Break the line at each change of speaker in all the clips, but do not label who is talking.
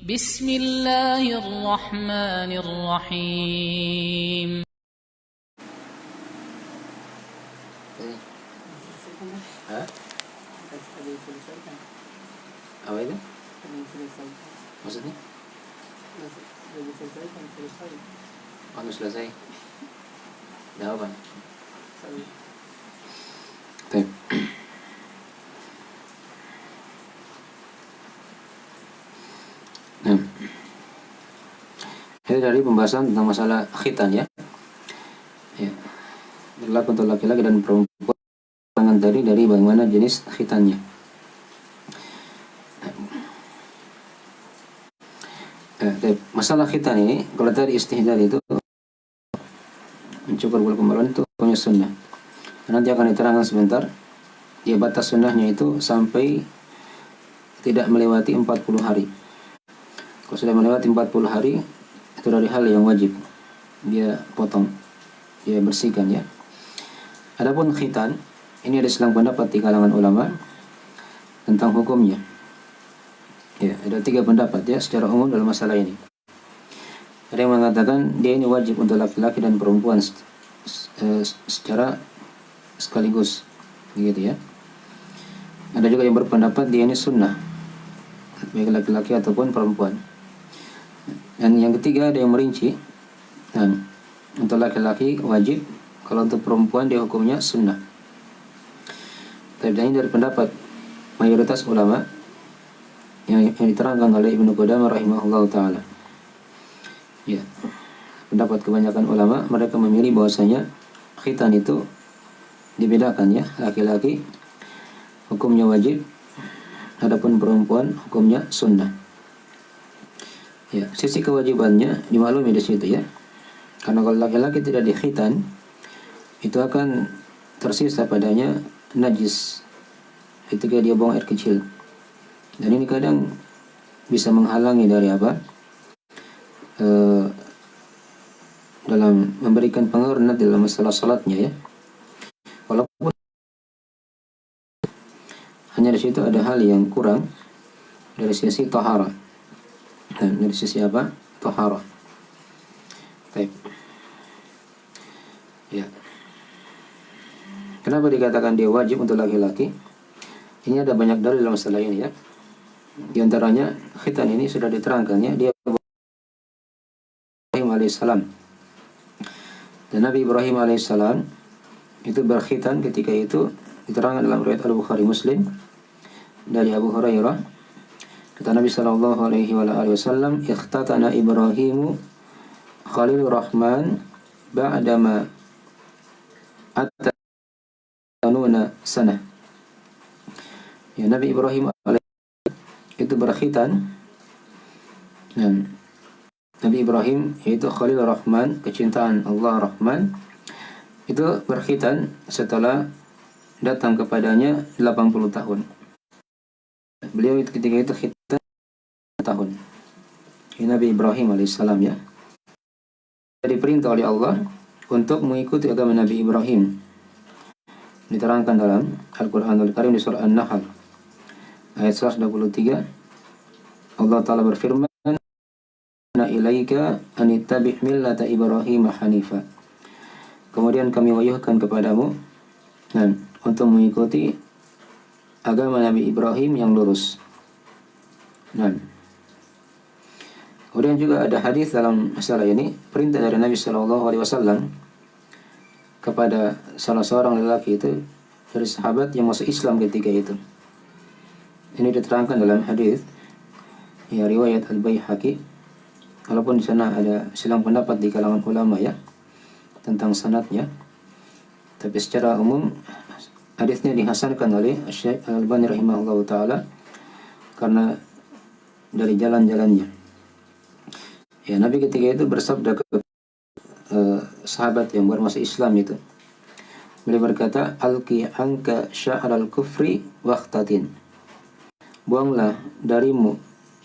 بسم الله الرحمن الرحيم.
Apa itu? Maksudnya? Oh, selesai. Jawaban. Baik. Nah, ini dari pembahasan tentang masalah khitan ya. Ya. Berlaku untuk laki-laki dan perempuan tangan dari bagaimana jenis khitannya. Masalah khitan ini, kalau tadi istihdad itu mencukur bulu kemaluan itu punya sunnah. Nanti akan diterangkan sebentar. Dia batas sunnahnya itu sampai tidak melewati 40 hari. Kalau sudah melewati 40 hari, itu dari hal yang wajib dia potong, dia bersihkan ya. Adapun khitan, ini ada selang pendapat di kalangan ulama tentang hukumnya. Ya, ada 3 pendapat ya secara umum dalam masalah ini. Ada yang mengatakan dia ini wajib untuk laki-laki dan perempuan secara sekaligus, begitu ya. Ada juga yang berpendapat dia ini sunnah, baik laki-laki ataupun perempuan. Dan yang ketiga ada yang merinci, nah, untuk laki-laki wajib, kalau untuk perempuan dia hukumnya sunnah. Tapi ini dari pendapat mayoritas ulama yang diterangkan oleh Ibnu Qudamah rahimahullah taala. Ya, pendapat kebanyakan ulama mereka memilih bahwasanya khitan itu dibedakan ya, laki-laki hukumnya wajib, adapun perempuan hukumnya sunnah. Ya, sisi kewajibannya dimaklumi di situ ya. Karena kalau laki-laki tidak dikhitan, itu akan tersisa padanya najis ketika dia buang air kecil. Dan ini kadang bisa menghalangi dari dalam memberikan pengaruh dalam masalah salatnya ya. Walaupun hanya di situ ada hal yang kurang dari sisi taharah. Dan dari sisi taharah. Baik. Ya. Kenapa dikatakan dia wajib untuk laki-laki? Ini ada banyak dalil dalam masalah ini ya. Di antaranya khitan ini sudah diterangkannya dia Ibrahim alaihissalam. Dan Nabi Ibrahim alaihissalam itu berkhitan ketika itu diterangkan dalam riwayat Al-Bukhari Muslim dari Abu Hurairah. Kata Nabi sallallahu alaihi wasallam, "Ikhtatana Ibrahimu Khalilur Rahman ba'dama atanuna sanah." Ya, Nabi Ibrahim itu berkhitan. Dan Nabi Ibrahim yaitu Khalilur Rahman, kecintaan Allah Rahman, itu berkhitan setelah datang kepadanya 80 tahun. Beliau itu ketika itu khitan tahun. Ini Nabi Ibrahim alaihissalam ya. Diperintah oleh Allah untuk mengikuti agama Nabi Ibrahim. Diterangkan dalam Al-Quranul Karim di surah An-Nahl ayat 123. Allah Ta'ala berfirman, "Na ilaika anittabi' millata Ibrahim hanifa." Kemudian kami wahyukan kepadamu untuk mengikuti agama Nabi Ibrahim yang lurus. Kemudian juga ada hadis dalam masalah ini, perintah dari Nabi Shallallahu Alaihi Wasallam kepada salah seorang lelaki itu dari sahabat yang masuk Islam ketika itu. Ini diterangkan dalam hadis ya riwayat Al-Baihaqi. Walaupun di sana ada silang pendapat di kalangan ulama ya tentang sanadnya, tapi secara umum hadisnya dihasankan oleh Syekh Al-Albani rahimahullah taala karena dari jalan-jalannya. Ya, Nabi ketika itu bersabda ke sahabat yang baru masuk Islam itu. Beliau berkata, "Alqi anka sya'ral kufri waqtatin." Buanglah darimu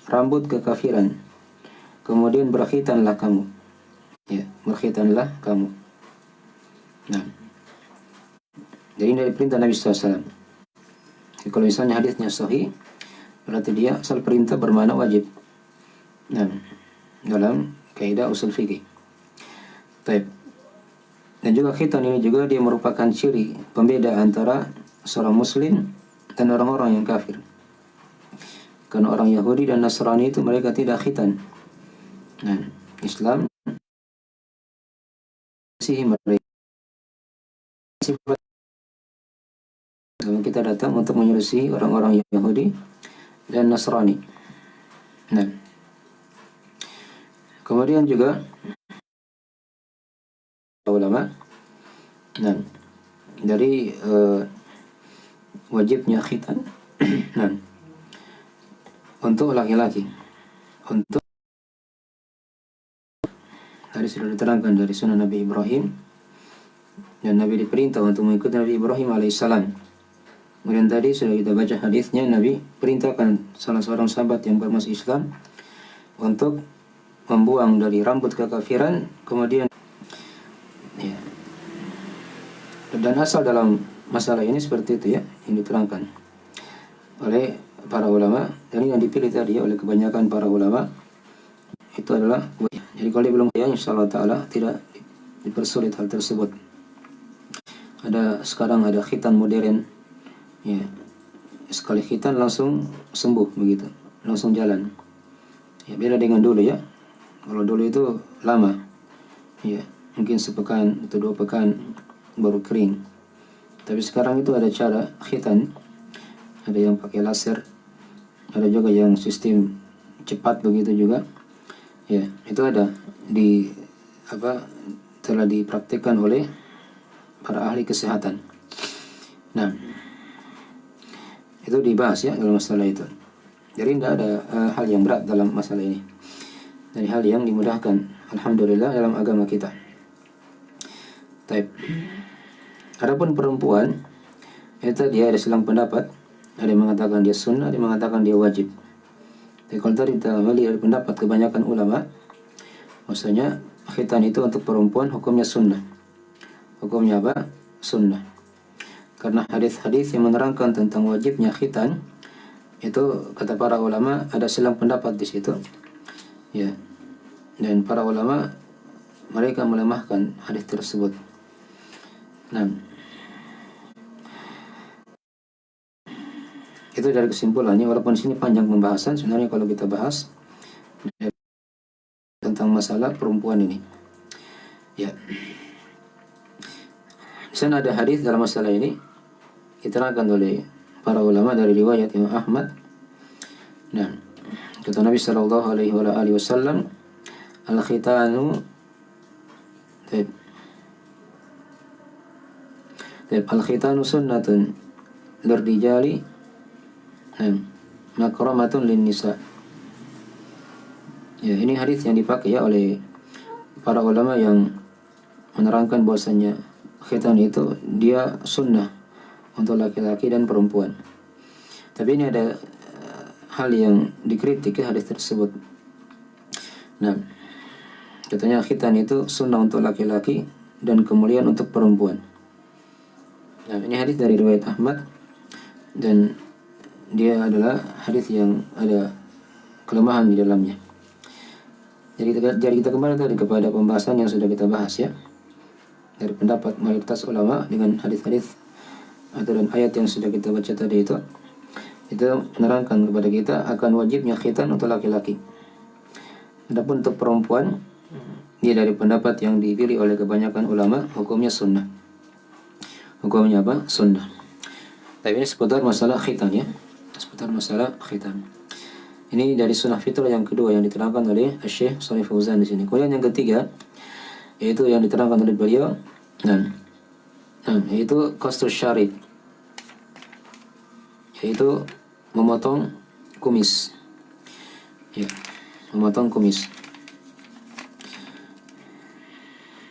rambut kekafiran, kemudian berkhitanlah kamu. Ya, berkhitanlah kamu. Nah, jadi ini dari perintah Nabi SAW. Jadi kalau misalnya hadisnya sahih, berarti dia asal perintah bermakna wajib. Nah, dalam kaidah usul fikih. Baik. Dan juga khitan ini juga dia merupakan ciri pembeda antara seorang muslim dan orang-orang yang kafir. Karena orang Yahudi dan Nasrani itu mereka tidak khitan. Nah, Islam sih mereka sifat kita datang untuk menyelesaikan orang-orang Yahudi dan Nasrani. Nah, kemudian juga ulama, nah, dari wajibnya khitan, nah, untuk laki-laki, untuk tadi sudah diterangkan dari sunnah Nabi Ibrahim, dan Nabi diperintah untuk mengikuti Nabi Ibrahim alaihissalam. Kemudian tadi sudah kita baca hadisnya, Nabi perintahkan salah seorang sahabat yang bermasuk Islam untuk membuang dari rambut kekafiran, kemudian ya. Dan asal dalam masalah ini seperti itu ya, yang diterangkan oleh para ulama, dan yang dipilih tadi oleh kebanyakan para ulama itu adalah, jadi kalau dia belum kaya, insyaallah taala tidak dipersulit hal tersebut. Sekarang ada khitan modern, ya, sekali khitan langsung sembuh begitu, langsung jalan. Ya, beda dengan dulu ya. Kalau dulu itu lama, ya, mungkin sepekan atau 2 pekan baru kering. Tapi sekarang itu ada cara khitan, ada yang pakai laser, ada juga yang sistem cepat begitu juga. Ya, itu ada telah dipraktikkan oleh para ahli kesehatan. Nah, itu dibahas ya dalam masalah itu. Jadi tidak ada hal yang berat dalam masalah ini. Dari hal yang dimudahkan, alhamdulillah, dalam agama kita. Taib. Adapun perempuan, itu dia ada selang pendapat. Ada yang mengatakan dia sunnah, ada yang mengatakan dia wajib. Tapi kalau tadi kita melihat pendapat kebanyakan ulama, maksudnya khitan itu untuk perempuan hukumnya sunnah. Hukumnya apa? Sunnah. Karena hadis-hadis yang menerangkan tentang wajibnya khitan itu, kata para ulama, ada selang pendapat di situ. Ya. Dan para ulama mereka melemahkan hadis tersebut. Nah, itu dari kesimpulannya. Walaupun sini panjang pembahasan, sebenarnya kalau kita bahas tentang masalah perempuan ini, ya, di sana ada hadis dalam masalah ini diterangkan oleh para ulama dari riwayat Imam Ahmad. Nah, kata Nabi sallallahu alaihi wasallam, al-khitanu al-khitanu sunnatun lirrijali makramatun lin nisa. Ya, ini hadis yang dipakai ya oleh para ulama yang menerangkan bahwasanya khitan itu dia sunnah untuk laki-laki dan perempuan. Tapi ini ada hal yang dikritik ya hadis tersebut. Nah, katanya khitan itu sunnah untuk laki-laki dan kemuliaan untuk perempuan. Nah, ini hadis dari riwayat Ahmad, dan dia adalah hadis yang ada kelemahan di dalamnya. Jadi kita kembali tadi kepada pembahasan yang sudah kita bahas ya, dari pendapat mayoritas ulama dengan hadis-hadis atau dan ayat yang sudah kita baca tadi itu menerangkan kepada kita akan wajibnya khitan untuk laki-laki. Adapun untuk perempuan, dia dari pendapat yang dipilih oleh kebanyakan ulama, hukumnya sunnah. Hukumnya apa? Sunnah. Tapi ini seputar masalah khitan ya, seputar masalah khitan. Ini dari sunnah fitrah yang kedua yang diterangkan oleh Syekh Shalih Fauzan di sini. Kemudian yang ketiga, yaitu yang diterangkan oleh beliau, yaitu qasrus syarib, yaitu memotong kumis. Ya, memotong kumis.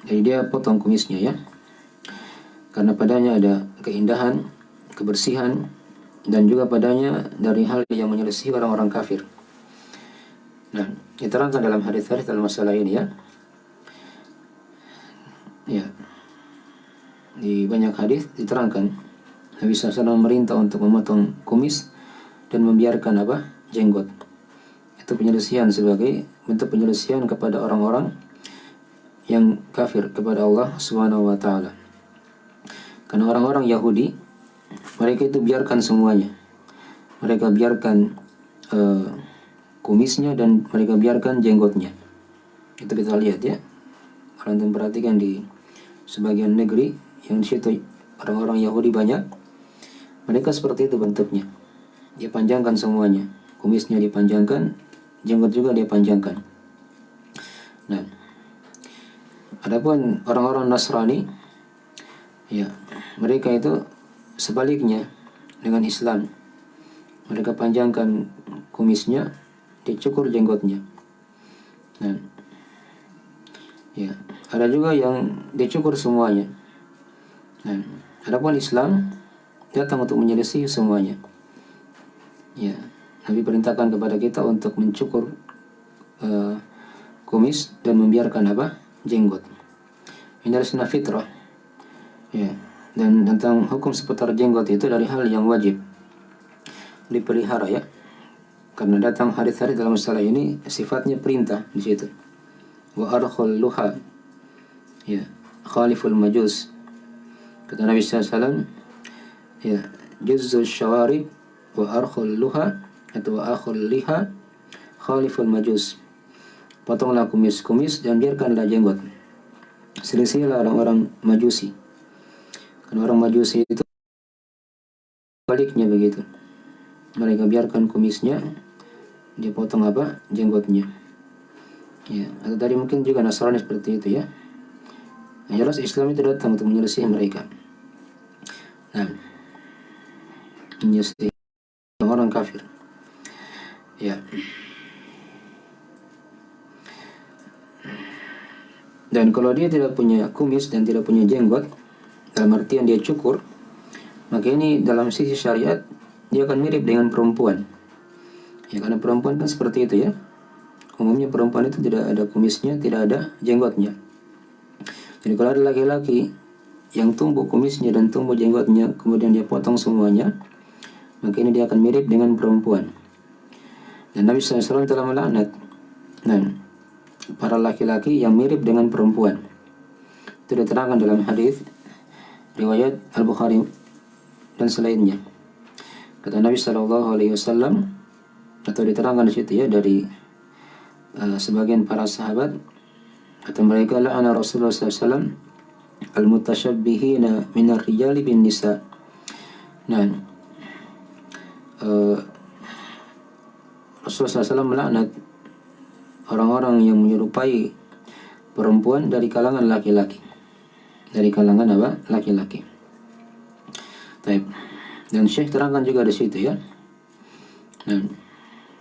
Jadi dia potong kumisnya ya, karena padanya ada keindahan, kebersihan, dan juga padanya dari hal yang menyelesaikan orang-orang kafir. Nah, diterangkan dalam hadis-hadis dalam masalah ini ya. Ya, di banyak hadis diterangkan Nabi SAW memerintah untuk memotong kumis dan membiarkan jenggot. Itu itu penyelisihan sebagai bentuk penyelisihan kepada orang-orang yang kafir kepada Allah Subhanahu wa taala. Karena orang-orang Yahudi, mereka itu biarkan semuanya. Mereka biarkan kumisnya dan mereka biarkan jenggotnya. Itu kita lihat ya. Kalau anda perhatikan di sebagian negeri yang di situ orang-orang Yahudi banyak, mereka seperti itu bentuknya. Dia panjangkan semuanya. Kumisnya dipanjangkan, jenggot juga dia panjangkan. Nah, adapun orang-orang Nasrani, ya, mereka itu sebaliknya dengan Islam. Mereka panjangkan kumisnya, dicukur jenggotnya. Nah, ya, ada juga yang dicukur semuanya. Nah, adapun Islam datang untuk menyelisih semuanya. Ya, Nabi perintahkan kepada kita untuk mencukur kumis dan membiarkan apa? Jenggot. Ini adalah sunnah fitrah. Ya, dan tentang hukum seputar jenggot itu dari hal yang wajib dipelihara ya. Karena datang hadis-hadis dalam masalah ini sifatnya perintah di situ. Wa arkhul luha. Ya, khaliful majus. Kata Nabi SAW, ya, juzzu syawarib wa arkhul luha atau wa akhul liha khaliful majus. Potonglah kumis-kumis dan biarkanlah jenggot. Selisihilah orang-orang Majusi. Karena orang Majusi itu baliknya begitu. Mereka biarkan kumisnya, dia potong apa? Jenggotnya. Ya, atau tadi mungkin juga Nasrani seperti itu ya. Yang jelas Islam itu datang untuk menyelesaikan mereka. Nah, menyelesaikan orang kafir. Ya. Dan kalau dia tidak punya kumis dan tidak punya jenggot, dalam artian dia cukur, maka ini dalam sisi syariat dia akan mirip dengan perempuan. Ya, karena perempuan kan seperti itu ya. Umumnya perempuan itu tidak ada kumisnya, tidak ada jenggotnya. Jadi kalau ada laki-laki yang tumbuh kumisnya dan tumbuh jenggotnya, kemudian dia potong semuanya, maka ini dia akan mirip dengan perempuan. Dan Nabi SAW telah melaknat para laki-laki yang mirip dengan perempuan. Itu diterangkan dalam hadis riwayat Al-Bukhari dan selainnya. Kata Nabi SAW, atau diterangkan di situ ya dari sebagian para sahabat, kata mereka, la'ana Rasulullah SAW al-mutasyabbihina minar rijali bin nisa. Nah, Rasulullah SAW melaknat orang-orang yang menyerupai perempuan dari kalangan laki-laki. Dari kalangan apa? Laki-laki. Baik. Dan Syekh terangkan juga di situ ya. Nah,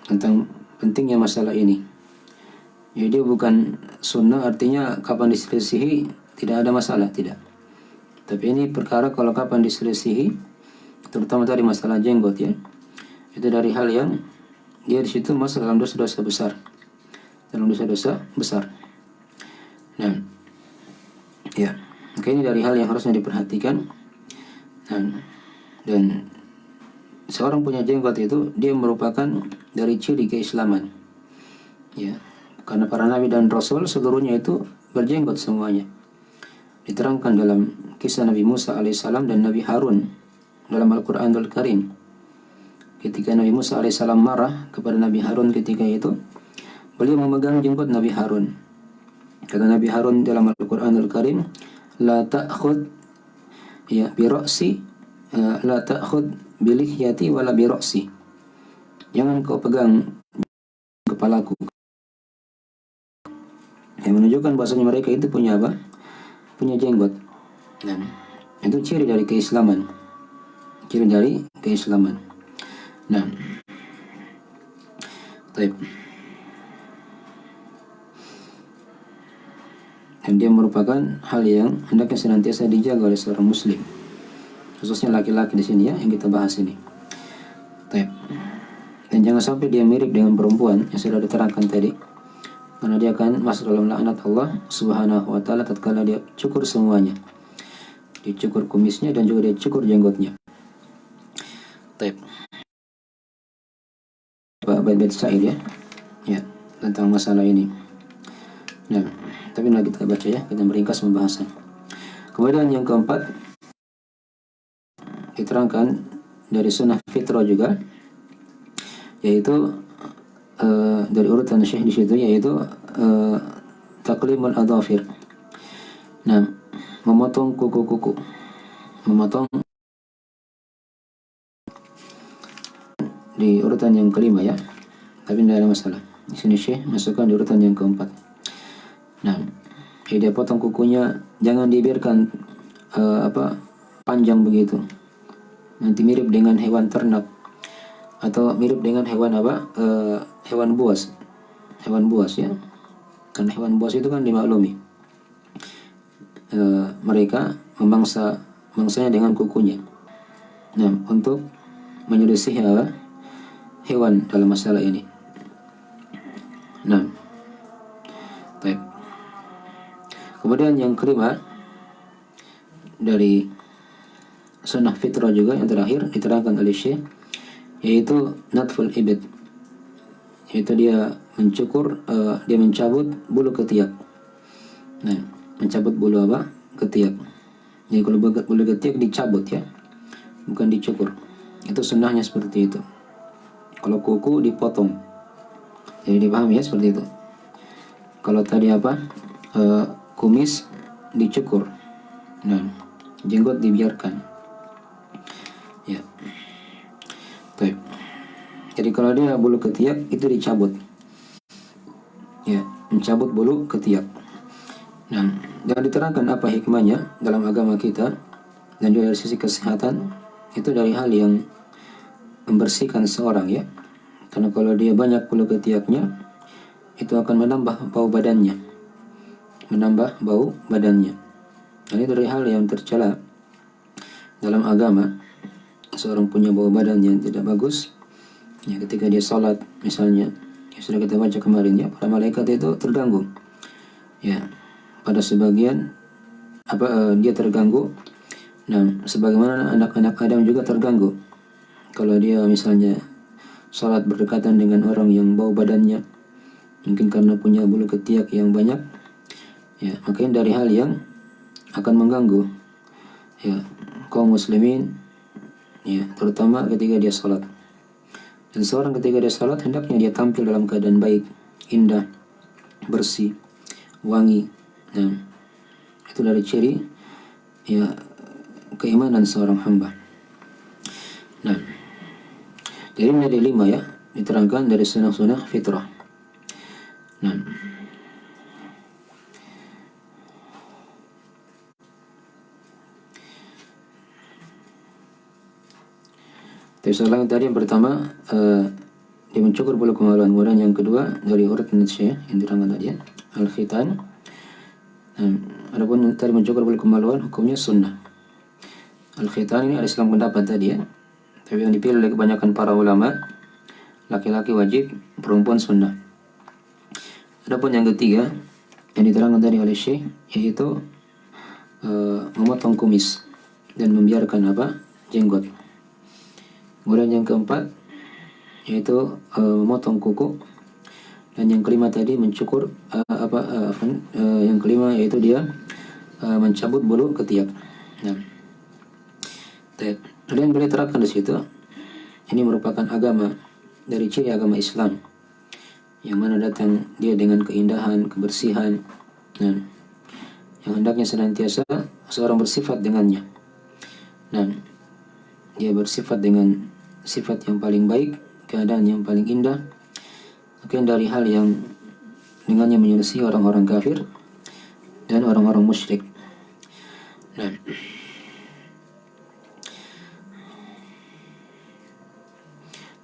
tentang pentingnya masalah ini. Jadi bukan sunnah artinya kapan diselisihi tidak ada masalah, tidak. Tapi ini perkara kalau kapan diselisihi, terutama tadi masalah jenggot ya, itu dari hal yang dia di situ masuk dalam dosa-dosa besar, dalam dosa-dosa besar. Nah, ya, maka ini dari hal yang harusnya diperhatikan. Dan seorang punya jenggot itu dia merupakan dari ciri keislaman. Ya, karena para nabi dan rasul seluruhnya itu berjenggot semuanya. Diterangkan dalam kisah Nabi Musa alaihissalam dan Nabi Harun dalam Al-Quranul Karim. Ketika Nabi Musa alaihissalam marah kepada Nabi Harun ketika itu, beliau memegang jenggot Nabi Harun. Kata Nabi Harun dalam Al-Quranul Karim, la ta'khud ya bi ra'si, la ta'khud bi lihyati wala bi ra'si. Jangan kau pegang kepalaku. Yang menunjukkan bahasanya mereka itu punya apa? Punya jenggot. Dan itu ciri dari keislaman. Ciri dari keislaman. Nah, baik. Dan dia merupakan hal yang hendaknya senantiasa dijaga oleh seorang muslim, khususnya laki-laki di sini ya yang kita bahas ini. Baik. Dan jangan sampai dia mirip dengan perempuan yang sudah diterangkan tadi, karena dia akan masuk dalam laknat Allah Subhanahu wa taala tatkala dia cukur semuanya. Dicukur kumisnya dan juga dia cukur jenggotnya. Baik. Bait-bait syair ya tentang masalah ini. Nah, tapi mari kita baca ya, kita meringkas pembahasan. Kemudian yang keempat diterangkan dari sunnah fitrah juga, yaitu dari urutan Syekh di situ, yaitu taklimul adhafir. Nah, memotong kuku-kuku, memotong di urutan yang kelima ya, tapi tidak ada masalah. Di sini Syekh masukkan di urutan yang keempat. Nah, dia potong kukunya, jangan dibiarkan panjang begitu. Nanti mirip dengan hewan ternak atau mirip dengan hewan hewan buas. Hewan buas ya. Karena hewan buas itu kan dimaklumi. Mereka mangsanya dengan kukunya. Nah, untuk menyelisih hewan dalam masalah ini. Nah, baik. Kemudian yang kelima dari sunnah fitrah juga yang terakhir diterangkan oleh Syekh, yaitu natful ibid, yaitu dia mencukur, dia mencabut bulu ketiak. Nah, mencabut bulu ketiak. Jadi kalau bulu ketiak dicabut ya, bukan dicukur. Itu sunnahnya seperti itu. Kalau kuku dipotong. Jadi dipahami ya seperti itu. Kalau tadi kumis dicukur. Nah, jenggot dibiarkan. Ya. Baik. Jadi kalau dia bulu ketiak itu dicabut. Ya, mencabut bulu ketiak. Nah, dan diterangkan apa hikmahnya dalam agama kita dan juga dari sisi kesehatan, itu dari hal yang membersihkan seorang ya. Karena kalau dia banyak bulu ketiaknya, itu akan menambah bau badannya. Menambah bau badannya. Dan itu dari hal yang tercela dalam agama. Seorang punya bau badan yang tidak bagus ya, ketika dia sholat misalnya, yang sudah kita baca kemarin ya, para malaikat itu terganggu ya, pada sebagian dia terganggu. Nah, sebagaimana anak-anak Adam juga terganggu kalau dia misalnya sholat berdekatan dengan orang yang bau badannya, mungkin karena punya bulu ketiak yang banyak ya, makanya dari hal yang akan mengganggu ya kaum muslimin ya, terutama ketika dia sholat. Dan seorang ketika dia sholat hendaknya dia tampil dalam keadaan baik, indah, bersih, wangi. Nah, itu dari ciri ya keimanan seorang hamba. Nah, jadi menjadi 5 ya, diterangkan dari sunnah-sunnah fitrah. Nah, tapi sekarang tadi yang pertama dia mencukur bulu kemaluan. Kemudian yang kedua dari urutan Syekh yang diterangkan tadi ya, al-khitan. Adapun tadi mencukur bulu kemaluan hukumnya sunnah. Al-khitan ini ada Islam pendapat tadi ya, tapi yang dipilih oleh kebanyakan para ulama, laki-laki wajib, perempuan sunnah. Adapun yang ketiga yang diterangkan tadi oleh Syekh, yaitu memotong kumis dan membiarkan jenggot. Kemudian yang keempat yaitu memotong kuku, dan yang kelima tadi mencukur yang kelima yaitu dia mencabut bulu ketiak. Nah, kemudian boleh terapkan di situ. Ini merupakan agama dari ciri agama Islam, yang mana datang dia dengan keindahan, kebersihan, nah, yang hendaknya senantiasa seorang bersifat dengannya. Nah, dia bersifat dengan sifat yang paling baik, keadaan yang paling indah, mungkin dari hal yang dengannya menyelisih orang-orang kafir dan orang-orang musyrik. Nah,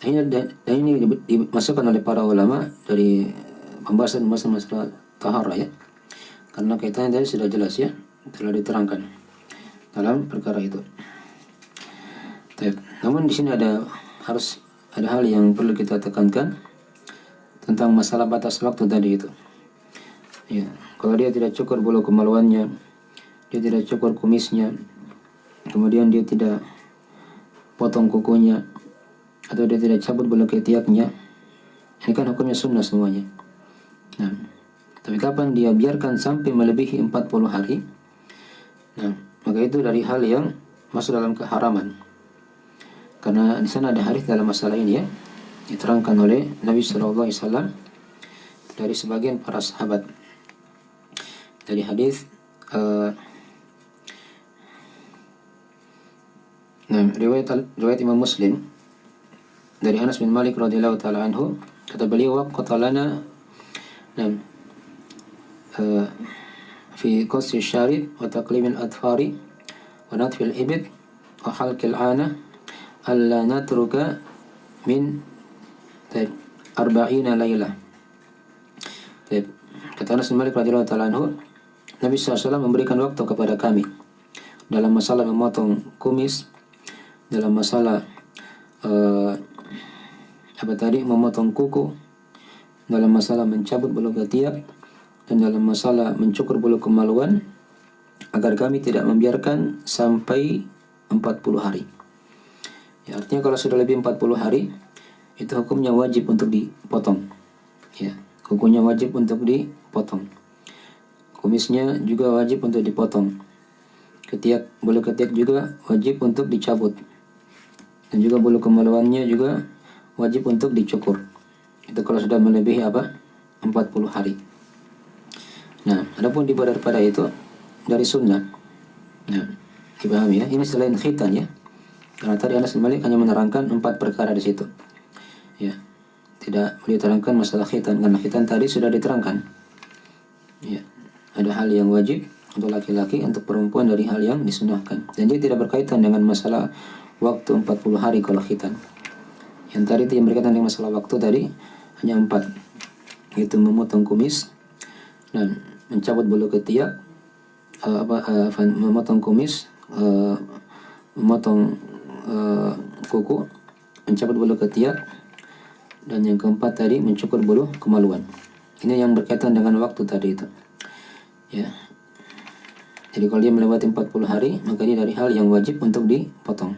ini dimasukkan oleh para ulama dari pembahasan masalah taharah ya, karena kaitannya tadi sudah jelas ya, telah diterangkan dalam perkara itu. Namun di sini harus ada hal yang perlu kita tekankan tentang masalah batas waktu tadi itu. Ya, kalau dia tidak cukur bulu kemaluannya, dia tidak cukur kumisnya, kemudian dia tidak potong kukunya, atau dia tidak cabut bulu ketiaknya, ini kan hukumnya sunnah semuanya. Tapi kapan dia biarkan sampai melebihi 40 hari, nah, maka itu dari hal yang masuk dalam keharaman. Karena di sana ada hadis dalam masalah ini ya, diterangkan oleh Nabi Shallallahu Alaihi Wasallam dari sebagian para sahabat. Dari hadis riwayat Imam Muslim dari Anas bin Malik radhiyallahu taala anhu, kata beliau, waqata lana fi qassi syarib wa taqlim al-adfari wa natfi al-ibid wa halq al-ana alla natruka min 40 lailah. Kata Anas bin Malik radhiyallahu taala anhu, Nabi SAW memberikan waktu kepada kami dalam masalah memotong kumis, dalam masalah memotong kuku, dalam masalah mencabut bulu ketiak, dan dalam masalah mencukur bulu kemaluan, agar kami tidak membiarkan sampai 40 hari. Ya, artinya kalau sudah lebih 40 hari, itu hukumnya wajib untuk dipotong. Ya, kukunya wajib untuk dipotong. Kumisnya juga wajib untuk dipotong. Bulu ketiak juga wajib untuk dicabut. Dan juga bulu kemaluannya juga wajib untuk dicukur. Itu kalau sudah melebihi 40 hari. Nah, adapun di daripada itu dari sunnah. Nah, dipahami ya. Ini selain khitan ya. Karena tadi Anas bin Malik hanya menerangkan 4 perkara di situ. Ya. Tidak beliau terangkan masalah khitan, karena khitan tadi sudah diterangkan. Ya. Ada hal yang wajib untuk laki-laki, untuk perempuan dari hal yang disunahkan. Dan dia tidak berkaitan dengan masalah waktu 40 hari kalau khitan. Yang tadi itu yang berkaitan dengan masalah waktu tadi hanya 4, yaitu memotong kumis dan mencabut bulu ketiak, memotong kumis, memotong kuku, mencabut bulu ketiak, dan yang keempat tadi mencukur bulu kemaluan. Ini yang berkaitan dengan waktu tadi itu. Ya. Jadi kalau dia melewati 40 hari, maka dia dari hal yang wajib untuk dipotong,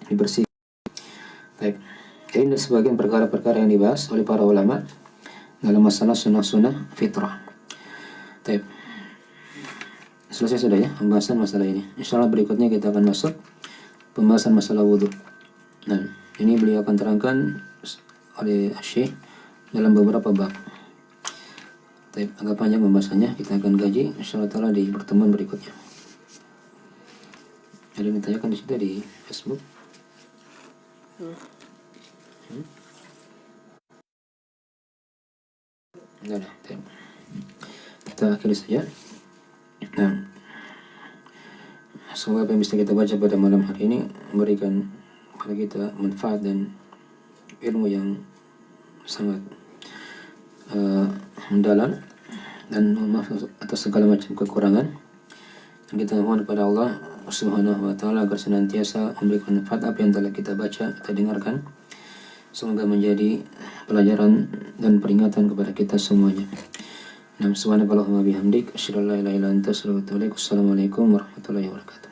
dibersihkan. Baik. Jadi ini sebagian perkara-perkara yang dibahas oleh para ulama dalam masalah sunnah-sunnah fitrah. Baik. Selesai sudah ya pembahasan masalah ini. Insyaallah berikutnya kita akan masuk pembahasan masalah wudhu. Nah, ini beliau akan terangkan oleh Syekh dalam beberapa bab. Baik, agak panjang pembahasannya, kita akan gaji insyaallah taala di pertemuan berikutnya. Ada yang ditanyakan di situ di Facebook? Enggak ada. Kita akhiri saja. Nah, semoga apa yang bisa kita baca pada malam hari ini memberikan kepada kita manfaat dan ilmu yang sangat mendalam, dan maaf atas segala macam kekurangan. Dan kita mohon kepada Allah Subhanahu wa taala agar senantiasa memberikan manfaat apa yang telah kita baca, kita dengarkan. Semoga menjadi pelajaran dan peringatan kepada kita semuanya. Subhanakallahumma bihamdik, asyhadu an la ilaha illa anta, astaghfiruka wa atubu ilaik. Assalamualaikum warahmatullahi wabarakatuh.